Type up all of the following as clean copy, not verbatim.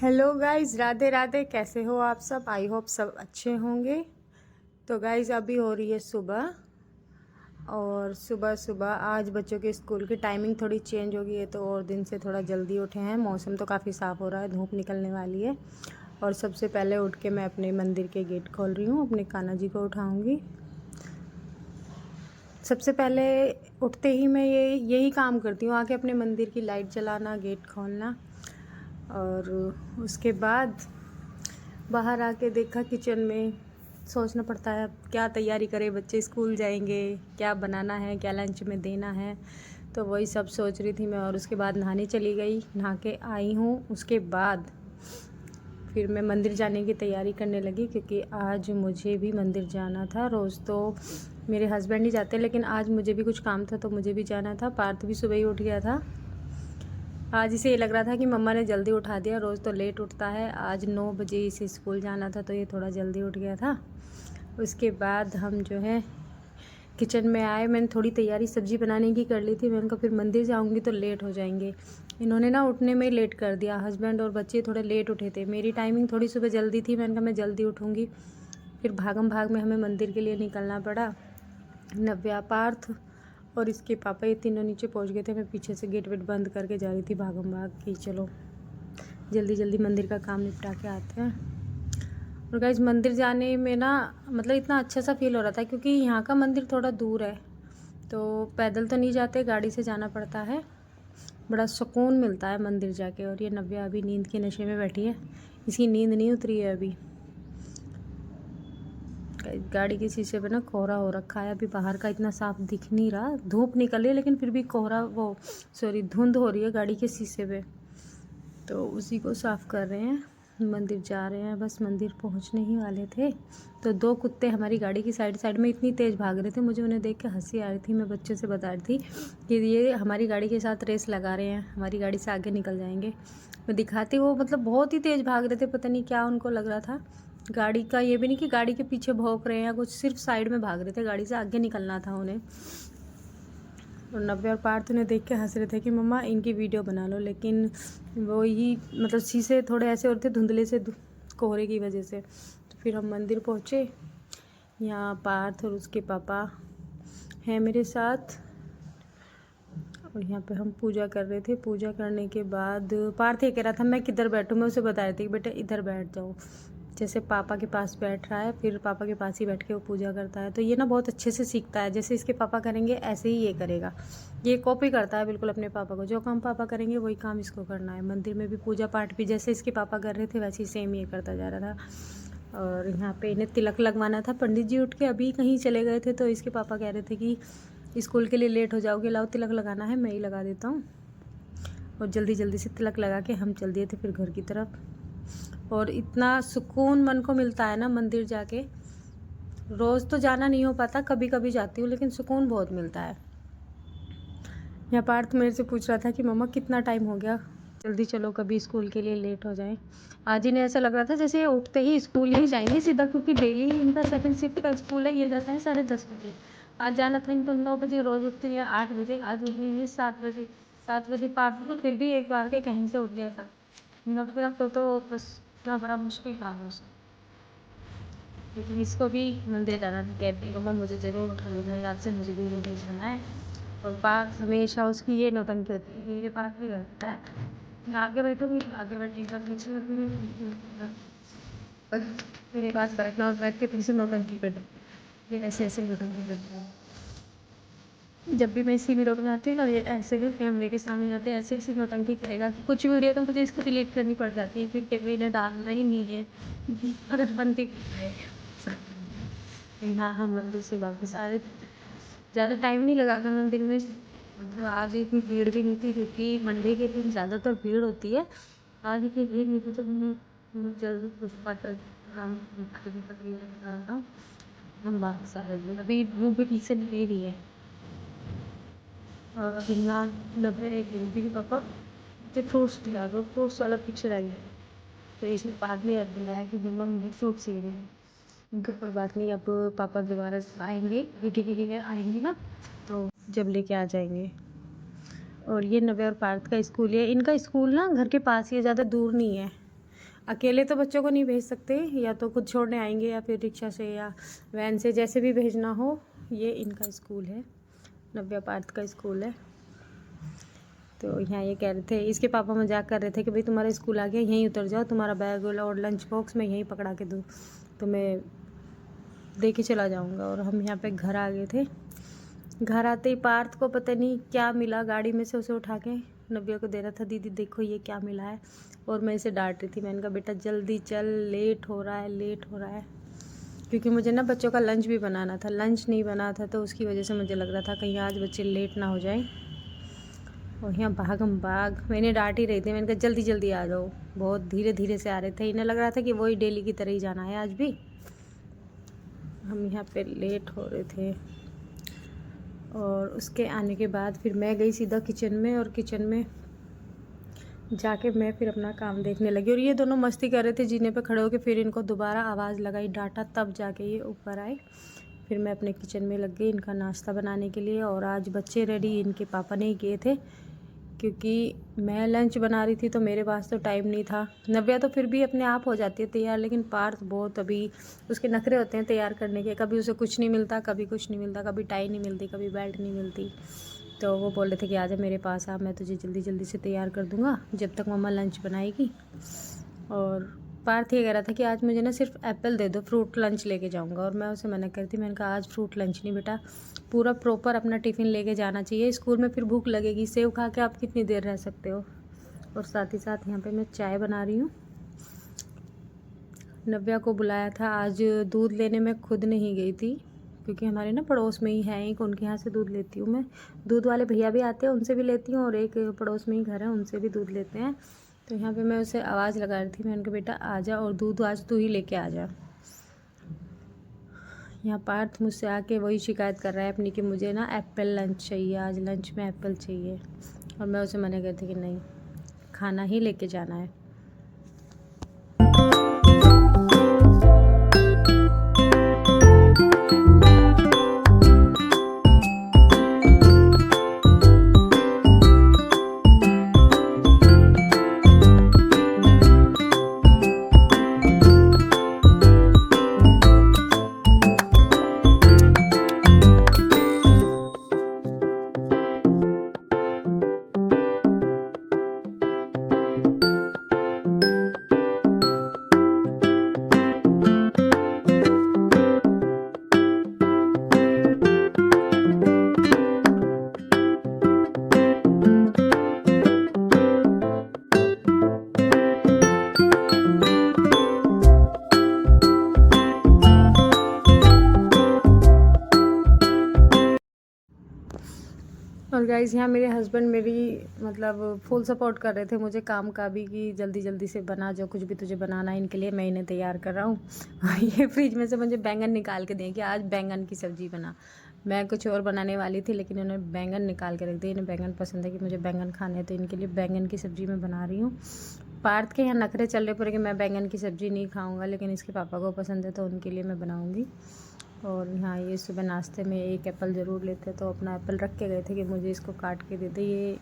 Hello guys, Radhe Radhe. कैसे हो आप सब? आई होप सब अच्छे होंगे। तो गाइस अभी हो रही है सुबह, और सुबह सुबह आज बच्चों के स्कूल की टाइमिंग थोड़ी चेंज हो गई है, तो और दिन से थोड़ा जल्दी उठे हैं। मौसम तो काफ़ी साफ़ हो रहा है, धूप निकलने वाली है। और सबसे पहले उठ के मैं अपने मंदिर के गेट खोल रही हूँ, अपने कान्हा जी को उठाऊँगी। सबसे पहले उठते ही मैं यही काम करती हूँ, आके अपने मंदिर की लाइट जलाना, गेट खोलना। और उसके बाद बाहर आके देखा किचन में, सोचना पड़ता है क्या तैयारी करें, बच्चे स्कूल जाएंगे, क्या बनाना है, क्या लंच में देना है। तो वही सब सोच रही थी मैं। और उसके बाद नहाने चली गई, नहा के आई हूँ। उसके बाद फिर मैं मंदिर जाने की तैयारी करने लगी, क्योंकि आज मुझे भी मंदिर जाना था। रोज़ तो मेरे हस्बैंड ही जाते, लेकिन आज मुझे भी कुछ काम था, तो मुझे भी जाना था। पार्थ भी सुबह ही उठ गया था। आज इसे ये लग रहा था कि मम्मा ने जल्दी उठा दिया, रोज़ तो लेट उठता है। आज 9 बजे इसे स्कूल जाना था, तो ये थोड़ा जल्दी उठ गया था। उसके बाद हम जो है किचन में आए। मैंने थोड़ी तैयारी सब्ज़ी बनाने की कर ली थी। मैंने कहा फिर मंदिर जाऊंगी तो लेट हो जाएंगे। इन्होंने ना उठने में लेट कर दिया, हस्बैंड और बच्चे थोड़े लेट उठे थे। मेरी टाइमिंग थोड़ी सुबह जल्दी थी, मैंने कहा मैं जल्दी उठूँगी। फिर भागम भाग में हमें मंदिर के लिए निकलना पड़ा। नव्या, पार्थ और इसके पापा, ये तीनों नीचे पहुंच गए थे। मैं पीछे से गेट वेट बंद करके जा रही थी भागम भाग कि चलो जल्दी जल्दी मंदिर का काम निपटा के आते हैं। और गाइस मंदिर जाने में ना मतलब इतना अच्छा सा फील हो रहा था, क्योंकि यहाँ का मंदिर थोड़ा दूर है, तो पैदल तो नहीं जाते, गाड़ी से जाना पड़ता है। बड़ा सुकून मिलता है मंदिर जाके। और ये नव्या अभी नींद के नशे में बैठी है, इसकी नींद नहीं उतरी है अभी। गाड़ी के शीशे पे ना कोहरा हो रखा है, अभी बाहर का इतना साफ दिख नहीं रहा, धूप निकल रही है लेकिन फिर भी कोहरा, वो सॉरी धुंध हो रही है गाड़ी के शीशे पे, तो उसी को साफ़ कर रहे हैं। मंदिर जा रहे हैं, बस मंदिर पहुंचने ही वाले थे। तो 2 कुत्ते हमारी गाड़ी की साइड साइड में इतनी तेज़ भाग रहे थे, मुझे उन्हें देख के हंसी आ रही थी। मैं बच्चों से बता रही थी कि ये हमारी गाड़ी के साथ रेस लगा रहे हैं, हमारी गाड़ी से आगे निकल जाएंगे। मैं दिखाती, वो मतलब बहुत ही तेज़ भाग रहे थे, पता नहीं क्या उनको लग रहा था। गाड़ी का ये भी नहीं कि गाड़ी के पीछे भौंक रहे हैं या कुछ, सिर्फ साइड में भाग रहे थे, गाड़ी से आगे निकलना था उन्हें। और नव्या और पार्थ उन्हें देख के हंस रहे थे कि मम्मा इनकी वीडियो बना लो, लेकिन वो ही मतलब शीशे थोड़े ऐसे और थे धुंधले से, कोहरे की वजह से। तो फिर हम मंदिर पहुँचे। यहाँ पार्थ और उसके पापा हैं मेरे साथ, और यहाँ पे हम पूजा कर रहे थे। पूजा करने के बाद पार्थ ये कह रहा था मैं किधर बैठूँ, मैं उसे बता रही थी कि बेटा इधर बैठ जाओ, जैसे पापा के पास बैठ रहा है, फिर पापा के पास ही बैठ के वो पूजा करता है। तो ये ना बहुत अच्छे से सीखता है, जैसे इसके पापा करेंगे ऐसे ही ये करेगा। ये कॉपी करता है बिल्कुल अपने पापा को, जो काम पापा करेंगे वही काम इसको करना है। मंदिर में भी पूजा पाठ भी जैसे इसके पापा कर रहे थे वैसे ही सेम ये करता जा रहा था। और यहाँ पे इन्हें तिलक लगवाना था। पंडित जी उठ के अभी कहीं चले गए थे, तो इसके पापा कह रहे थे कि स्कूल के लिए लेट हो जाओगे, लाओ तिलक लगाना है, मैं ही लगा देता हूँ। और जल्दी जल्दी से तिलक लगा के हम चल दिए थे फिर घर की तरफ। और इतना सुकून मन को मिलता है ना मंदिर जाके। रोज़ तो जाना नहीं हो पाता, कभी कभी जाती हूँ, लेकिन सुकून बहुत मिलता है। यहाँ पार्थ मेरे से पूछ रहा था कि मम्मा कितना टाइम हो गया, जल्दी चलो कभी स्कूल के लिए लेट हो जाए। आज इन्हें ऐसा लग रहा था जैसे उठते ही स्कूल ही जाएंगे सीधा, क्योंकि डेली इनका सेकंड शिफ्ट का स्कूल है, ये जाता है 10:30 बजे। आज जाना था इनको 9 बजे, रोज़ उठते हैं 8 बजे, आज उठेंगे 7 बजे। 7 बजे पार्थ तो फिर भी एक बार के कहीं से उठ गया था। तो बस इतना बड़ा मुश्किल काम है उसको। लेकिन इसको भी मंदिर जाना था, कहती मम्मा मुझे ज़रूर उठाना है, आज से मुझे भी मंदिर जाना है। और पास हमेशा उसकी ये नौटंकी होती है, मेरे पास भी रहता है, मैं आगे बैठूँगी आगे बैठेगा, पीछे और मेरे पास बैठना और बैठ के पीछे नौटंकी करता, ये ऐसे ऐसे नौटंकी करता है। जब भी मैं इसकी वीडियो बनाती हूँ ना, ये ऐसे ही कैमरे के सामने जाते हैं, ऐसे ऐसे नौटंकी करेगा। कुछ वीडियो तो मुझे इसको डिलीट करनी पड़ जाती है, फिर कैमरे ने डालना ही नहीं है, अगर बनती हाँ हम मंदिर से वापस आ रहे थे। ज़्यादा टाइम नहीं लगा था मंदिर में, मतलब आज इतनी भीड़ भी नहीं थी, क्योंकि मंडे के दिन ज़्यादातर भीड़ होती है। आज इतनी भीड़ नहीं थी, तो जल्द पुष्पा तक हम वापस आ रहे। अभी मुँह पे ठीक से नहीं रही है। और अभी यहाँ लगे एक हिंदी पापा जो फ्रूट्स दिला दो, फ्रूट्स वाला पिक्चर आई है, तो इसमें बाद में याद दिलाया कि मम्मा मुझे फ्रूट्स चाहिए। उनके कोई बात नहीं, अब पापा दोबारा आएंगे, वीडियो के लिए आएंगे ना, तो जब लेके आ जाएंगे। और ये नव्या और पार्थ का स्कूल है, इनका स्कूल ना घर के पास ही है, ज़्यादा दूर नहीं है। अकेले तो बच्चों को नहीं भेज सकते, या तो खुद छोड़ने आएंगे या फिर रिक्शा से या वैन से, जैसे भी भेजना हो। ये इनका स्कूल है, नव्या पार्थ का स्कूल है। तो यहाँ ये कह रहे थे, इसके पापा मजाक कर रहे थे कि भाई तुम्हारा स्कूल आ गया, यहीं उतर जाओ, तुम्हारा बैग और लंच बॉक्स मैं यहीं पकड़ा के दूँ, तो मैं दे के चला जाऊँगा। और हम यहाँ पे घर आ गए थे। घर आते ही पार्थ को पता नहीं क्या मिला, गाड़ी में से उसे उठा के नव्या को दे रहा था, दीदी देखो ये क्या मिला है। और मैं इसे डांट रही थी, मैंने कहा बेटा जल्दी चल, लेट हो रहा है, लेट हो रहा है। क्योंकि मुझे ना बच्चों का लंच भी बनाना था, लंच नहीं बना था, तो उसकी वजह से मुझे लग रहा था कहीं आज बच्चे लेट ना हो जाए। और यहाँ भागम भाग मैंने डांट ही रही थी, मैंने कहा जल्दी जल्दी आ जाओ। बहुत धीरे धीरे से आ रहे थे, इन्हें लग रहा था कि वही डेली की तरह ही जाना है आज भी। हम यहाँ पे लेट हो रहे थे। और उसके आने के बाद फिर मैं गई सीधा किचन में, और किचन में जाके मैं फिर अपना काम देखने लगी। और ये दोनों मस्ती कर रहे थे जीने पे खड़े होकर, फिर इनको दोबारा आवाज़ लगाई, डांटा, तब जाके ये ऊपर आए। फिर मैं अपने किचन में लग गई इनका नाश्ता बनाने के लिए। और आज बच्चे रेडी इनके पापा नहीं किए थे, क्योंकि मैं लंच बना रही थी तो मेरे पास तो टाइम नहीं था। नव्या तो फिर भी अपने आप हो जाती है तैयार, लेकिन पार्थ बहुत अभी उसके नखरे होते हैं तैयार करने के। कभी उसे कुछ नहीं मिलता, कभी कुछ नहीं मिलता, कभी टाई नहीं मिलती, कभी बेल्ट नहीं मिलती। तो वो बोल रहे थे कि आजा मेरे पास आ, मैं तुझे जल्दी जल्दी से तैयार कर दूँगा जब तक मम्मा लंच बनाएगी। और पार्थ ये कह रहा था कि आज मुझे ना सिर्फ एप्पल दे दो, फ्रूट लंच लेके जाऊंगा। और मैं उसे मना करती, मैंने कहा आज फ्रूट लंच नहीं बेटा, पूरा प्रॉपर अपना टिफ़िन लेके जाना चाहिए, स्कूल में फिर भूख लगेगी, सेव खा के आप कितनी देर रह सकते हो। और साथ ही साथ यहाँ पे मैं चाय बना रही हूँ। नव्या को बुलाया था, आज दूध लेने में खुद नहीं गई थी, क्योंकि हमारे ना पड़ोस में ही है एक, उनके यहाँ से दूध लेती हूँ मैं। दूध वाले भैया भी आते हैं, उनसे भी लेती हूँ, और एक पड़ोस में ही घर है, उनसे भी दूध लेते हैं। तो यहाँ पे मैं उसे आवाज़ लगा रही थी, मैंने कहा बेटा आ जा, और दूध आज तू ही लेके आ जा। यहाँ पार्थ मुझसे आके वही शिकायत कर रहा है अपनी कि मुझे ना एप्पल लंच चाहिए, आज लंच में एप्पल चाहिए। और मैं उसे मना करती कि नहीं, खाना ही लेके जाना है। और गाइज़ यहाँ मेरे हस्बैंड मेरी मतलब फुल सपोर्ट कर रहे थे मुझे काम का भी, कि जल्दी जल्दी से बना, जो कुछ भी तुझे बनाना है इनके लिए मैं इन्हें तैयार कर रहा हूँ। ये फ्रिज में से मुझे बैंगन निकाल के दें कि आज बैंगन की सब्ज़ी बना। मैं कुछ और बनाने वाली थी, लेकिन इन्होंने बैंगन निकाल के रख दिया। इन्हें बैंगन पसंद है कि मुझे बैंगन खाने हैं, तो इनके लिए बैंगन की सब्ज़ी मैं बना रही हूँ। पार्थ के यहाँ नखरे चल रहे पूरे कि मैं बैंगन की सब्ज़ी नहीं खाऊँगा, लेकिन इसके पापा को पसंद है तो उनके लिए मैं बनाऊँगी। और यहाँ ये सुबह नाश्ते में एक एप्पल ज़रूर लेते, तो अपना एप्पल रख के गए थे कि मुझे इसको काट के दे दे। ये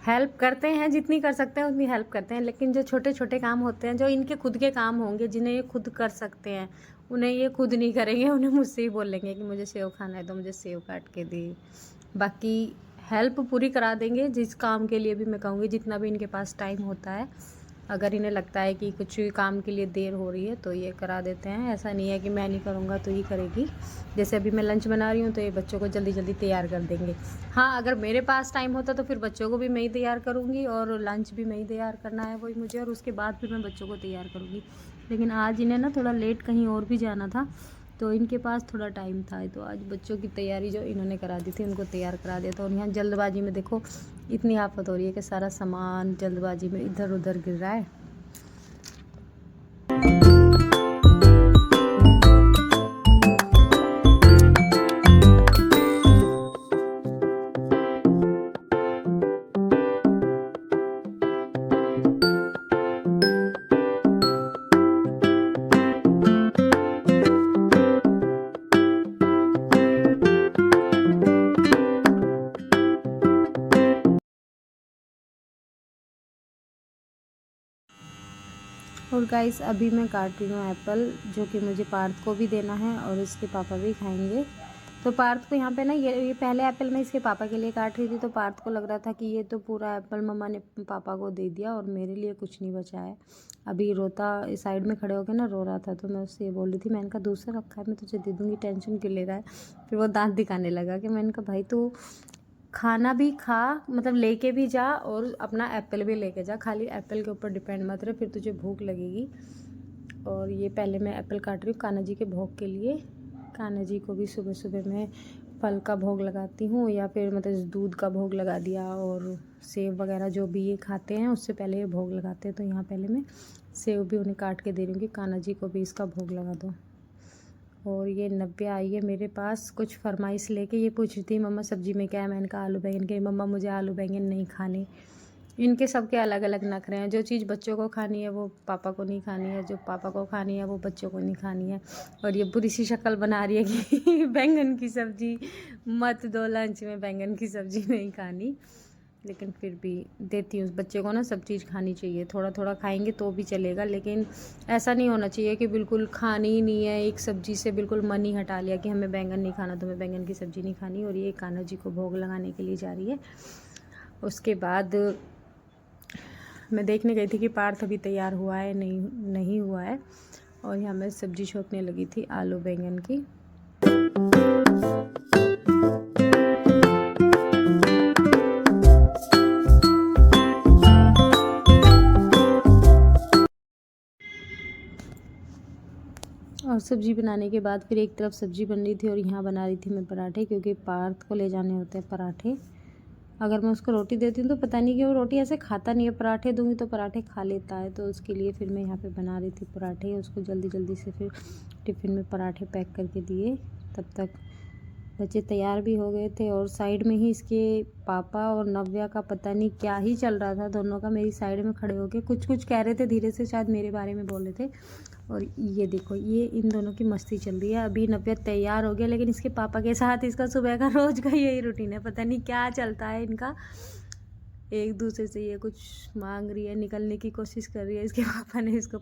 हेल्प करते हैं, जितनी कर सकते हैं उतनी हेल्प करते हैं, लेकिन जो छोटे छोटे काम होते हैं, जो इनके खुद के काम होंगे, जिन्हें ये खुद कर सकते हैं, उन्हें ये खुद नहीं करेंगे। उन्हें मुझसे ही बोलेंगे कि मुझे सेव खाना है तो मुझे सेव काट के दे। बाकी हेल्प पूरी करा देंगे, जिस काम के लिए भी मैं कहूँगी, जितना भी इनके पास टाइम होता है। अगर इन्हें लगता है कि कुछ काम के लिए देर हो रही है तो ये करा देते हैं। ऐसा नहीं है कि मैं नहीं करूँगा तो ही करेगी। जैसे अभी मैं लंच बना रही हूँ तो ये बच्चों को जल्दी जल्दी तैयार कर देंगे। हाँ, अगर मेरे पास टाइम होता तो फिर बच्चों को भी मैं ही तैयार करूँगी, और लंच भी मैं ही तैयार करना है वही मुझे, और उसके बाद फिर मैं बच्चों को तैयार करूँगी। लेकिन आज इन्हें ना थोड़ा लेट कहीं और भी जाना था, तो इनके पास थोड़ा टाइम था, तो आज बच्चों की तैयारी जो इन्होंने करा दी थी उनको तैयार करा दिया था। और यहाँ जल्दबाजी में देखो इतनी आफत हो रही है कि सारा सामान जल्दबाजी में इधर उधर गिर रहा है। और गाइस अभी मैं काट रही हूँ एप्पल, जो कि मुझे पार्थ को भी देना है और इसके पापा भी खाएंगे। तो पार्थ को यहाँ पे ना ये पहले एप्पल मैं इसके पापा के लिए काट रही थी, तो पार्थ को लग रहा था कि ये तो पूरा एप्पल मम्मा ने पापा को दे दिया और मेरे लिए कुछ नहीं बचा है। अभी रोता इस साइड में खड़े होकर ना रो रहा था, तो मैं उससे ये बोल रही थी, मैंने कहा दूसरा रखा है, मैं तुझे दे दूँगी, टेंशन क्यों ले रहा है। फिर वो दांत दिखाने लगा कि मैंने कहा भाई तू खाना भी खा, मतलब लेके भी जा और अपना एप्पल भी लेके जा, खाली एप्पल के ऊपर डिपेंड मत रहे, फिर तुझे भूख लगेगी। और ये पहले मैं एप्पल काट रही हूँ कान्हा जी के भोग के लिए। कान्हा जी को भी सुबह सुबह मैं फल का भोग लगाती हूँ, या फिर मतलब दूध का भोग लगा दिया, और सेब वगैरह जो भी ये खाते हैं उससे पहले ये भोग लगाते हैं। तो यहाँ पहले मैं सेब भी उन्हें काट के दे रही हूँ कि कान्हा जी को भी इसका भोग लगा दो। और ये नव्या आई है मेरे पास कुछ फरमाइश लेके, ये पूछ रही थी मम्मा सब्जी में क्या है। मैंने कहा आलू बैंगन के। मम्मा मुझे आलू बैंगन नहीं खाने। इनके सबके अलग अलग नखरे हैं, जो चीज़ बच्चों को खानी है वो पापा को नहीं खानी है, जो पापा को खानी है वो बच्चों को नहीं खानी है। और ये बुरी सी शक्ल बना रही है कि बैंगन की सब्ज़ी मत दो, लंच में बैंगन की सब्ज़ी नहीं खानी, लेकिन फिर भी देती हूँ। बच्चे को ना सब चीज़ खानी चाहिए, थोड़ा थोड़ा खाएंगे तो भी चलेगा, लेकिन ऐसा नहीं होना चाहिए कि बिल्कुल खानी ही नहीं है, एक सब्ज़ी से बिल्कुल मन ही हटा लिया कि हमें बैंगन नहीं खाना तो हमें बैंगन की सब्ज़ी नहीं खानी। और ये कान्हा जी को भोग लगाने के लिए जा रही है। उसके बाद मैं देखने गई थी कि पार्थ अभी तैयार हुआ है नहीं हुआ है, और यहाँ मैं सब्ज़ी छोंकने लगी थी आलू बैंगन की। और सब्ज़ी बनाने के बाद फिर एक तरफ सब्ज़ी बन रही थी और यहाँ बना रही थी मैं पराठे, क्योंकि पार्थ को ले जाने होते हैं पराठे। अगर मैं उसको रोटी देती हूँ तो पता नहीं कि वो रोटी ऐसे खाता नहीं है, पराठे दूँगी तो पराठे खा लेता है। तो उसके लिए फिर मैं यहाँ पे बना रही थी पराठे, उसको जल्दी जल्दी से फिर टिफ़िन में पराठे पैक करके दिए। तब तक बच्चे तैयार भी हो गए थे, और साइड में ही इसके पापा और नव्या का पता नहीं क्या ही चल रहा था, दोनों का मेरी साइड में खड़े होके कुछ कुछ कह रहे थे, धीरे से शायद मेरे बारे में बोल रहे थे। और ये देखो ये इन दोनों की मस्ती चल रही है। अभी नव्या तैयार हो गया, लेकिन इसके पापा के साथ इसका सुबह का रोज़ का यही रूटीन है, पता नहीं क्या चलता है इनका। एक दूसरे से ये कुछ मांग रही है, निकलने की कोशिश कर रही है, इसके पापा ने इसको